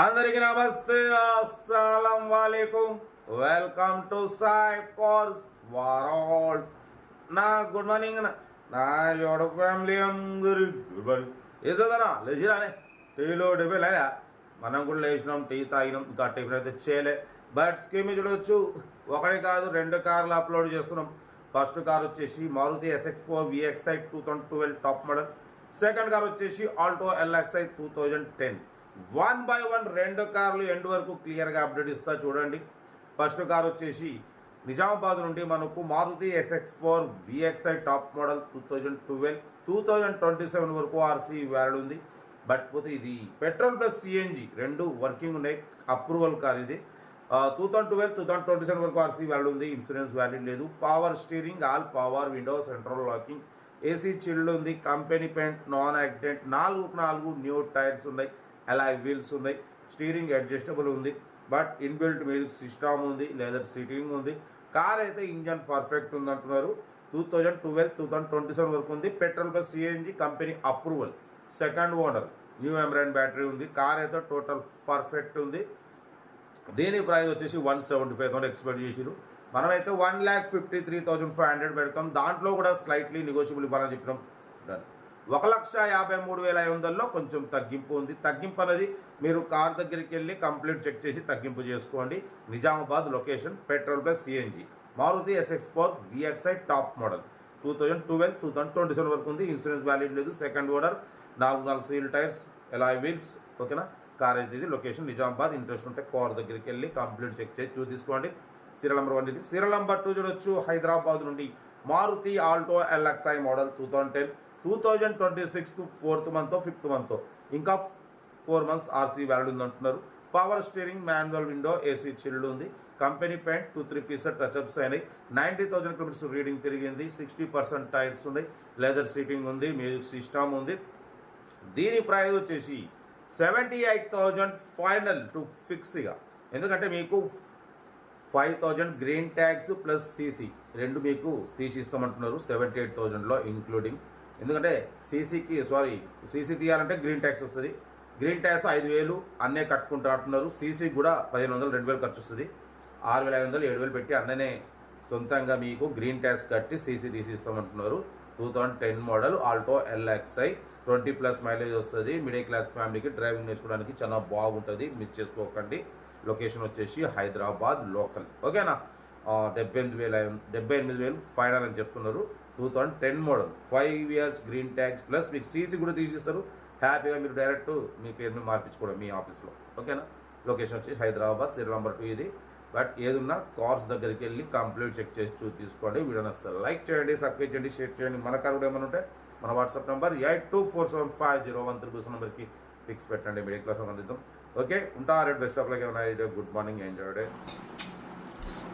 అందరికీ నమస్తే, అస్సలం వాలేకుం. Welcome to Sai course world. నా గుడ్ మార్నింగ్ నా యోడ ఫ్యామిలీ అందరి గుడ్ మార్నింగ్. వేసేదనా లేచిరానే టీలో టిఫిన్ లేదా మనం కూడా లేచినాం, టీ తాగినాం, ఇంకా టిఫిన్ అయితే చేయలే. బట్ స్కీమ్ చూడవచ్చు, ఒకటి కాదు రెండు కార్లు అప్లోడ్ చేస్తున్నాం. ఫస్ట్ కార్ వచ్చేసి Maruti SX4 VXi 2012 top model. Second car వచ్చేసి ఆల్టో LXi 2010. 1 by 1 రెండు కార్లు ఎండ్ వరకు క్లియర్గా అప్డేట్ ఇస్తా చూడండి. ఫస్ట్ కార్ వచ్చేసి నిజామాబాద్ నుండి మనకు Maruti SX4 VXi top model 2012 2027 వరకు ఆర్సీ వ్యాలిడ్ ఉంది. బట్ పోతే ఇది పెట్రోల్ ప్లస్ CNG రెండు వర్కింగ్ ఉన్నాయి. అప్రూవల్ కార్ ఇది. 2012 2027 వరకు ఆర్సీ వ్యాలిడ్ ఉంది. ఇన్సూరెన్స్ వ్యాలిడ్ లేదు. Power steering, all power, window, central locking, AC chilled ఉంది. Company paint, non accident, 4 new tyres ఉన్నాయి. అలాయ్ వీల్స్ ఉన్నాయి. స్టీరింగ్ అడ్జస్టబుల్ ఉంది. బట్ ఇన్బిల్ట్ మ్యూజిక్ సిస్టమ్ ఉంది. లెదర్ సీటింగ్ ఉంది. కార్ అయితే ఇంజన్ పర్ఫెక్ట్ ఉంది అంటున్నారు. 2012 2027 వరకు ఉంది. Petrol plus CNG company approval. Second owner, new Amaron battery ఉంది. కార్ అయితే టోటల్ పర్ఫెక్ట్ ఉంది. దీని ప్రైస్ వచ్చేసి 175,000 ఎక్స్పెక్ట్ చేసిరు. మనమైతే 1,53,500 పెడతాం. దాంట్లో కూడా స్లైట్లీ నెగోషియబుల్ ఇవ్వాలని చెప్పినాం. 1,53,500లో కొంచెం తగ్గింపు ఉంది. తగ్గింపు అనేది మీరు కార్ దగ్గరికి వెళ్ళి కంప్లీట్ చెక్ చేసి తగ్గింపు చేసుకోండి. Nizamabad location, petrol plus CNG, Maruti SX4 VXi top model 2012 2027 వరకు ఉంది. ఇన్సూరెన్స్ వ్యాలిడ్ లేదు. Second owner, 4 seal tyres, alloy wheels. ఓకేనా, కార్ అయితే ఇది. లొకేషన్ నిజామాబాద్. ఇంట్రెస్ట్ ఉంటే కార్ దగ్గరికి వెళ్ళి కంప్లీట్ చెక్ చేసి తీసుకోండి. సీరియల్ నెంబర్ 1 ఇది. సీరియల్ నెంబర్ 2 చూడొచ్చు. హైదరాబాద్ నుండి Maruti Alto LXi model 2010 2026 4th month 5th month ఇంకా 4 months ఆర్సీ వ్యాలిడ్ ఉంది అంటున్నారు. Power steering, manual window, AC chilled ఉంది. కంపెనీ పెయింట్ 2-3 pieces టచ్అప్స్ అయినాయి. 90,000 kilometers రీడింగ్ తిరిగింది. 60% టైర్స్ ఉన్నాయి. లెదర్ సీటింగ్ ఉంది. మ్యూజిక్ సిస్టమ్ ఉంది. దీని ప్రైస్ వచ్చేసి 78,000 ఫైనల్ టు ఫిక్స్గా. ఎందుకంటే మీకు 5,000 గ్రీన్ ట్యాక్స్ ప్లస్ CC రెండు మీకు తీసిస్తామంటున్నారు 78,000లో ఇంక్లూడింగ్. ఎందుకంటే CC తీయాలంటే గ్రీన్ ట్యాక్స్ వస్తుంది. గ్రీన్ ట్యాక్స్ 5,000 అన్నే కట్టుకుంటా అంటున్నారు. CC కూడా 1,500 2,000 ఖర్చు వస్తుంది. 6,500 7,000 పెట్టి అన్ననే సొంతంగా మీకు గ్రీన్ ట్యాక్స్ కట్టి CC తీసిస్తామంటున్నారు. 2010 model Alto LXi 20+ mileage వస్తుంది. మిడిల్ క్లాస్ ఫ్యామిలీకి డ్రైవింగ్ నేర్చుకోవడానికి చాలా బాగుంటుంది. మిస్ చేసుకోకండి. లొకేషన్ వచ్చేసి హైదరాబాద్ లోకల్. ఓకేనా, 78,000 ఫైనల్ అని చెప్తున్నారు. 2010 model, 5 years green tax plus మీకు CC కూడా తీసిస్తారు. హ్యాపీగా మీరు డైరెక్ట్ మీ పేరుని మార్పించుకోవడం మీ ఆఫీస్లో. ఓకేనా, లొకేషన్ వచ్చేసి హైదరాబాద్. సీరియల్ నెంబర్ 2 ఇది. బట్ ఏదున్నా కార్స్ దగ్గరికి వెళ్ళి కంప్లీట్ చెక్ చేసి తీసుకోండి. వీడియోని అసలు లైక్ చేయండి, సబ్స్క్రైబ్ చేయండి, షేర్ చేయండి. మన కార్ కూడా ఏమైనా ఉంటే మన వాట్సాప్ నెంబర్ 82475013 నెంబర్కి ఫిక్స్ పెట్టండి. మిడిల్ క్లాస్ అందిద్దాం. ఓకే, ఉంటా. Red best of like. Good morning, enjoy day.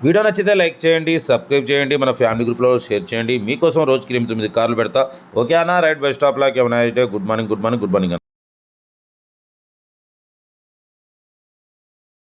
Video నచ్చితే లైక్ చేయండి, సబ్స్క్రైబ్ చేయండి, మన ఫ్యామిలీ గ్రూప్లో షేర్ చేయండి. మీకోసం రోజుకి 8-9 కార్లు పెడతా. ఓకే అన్న, right best of like. Good morning.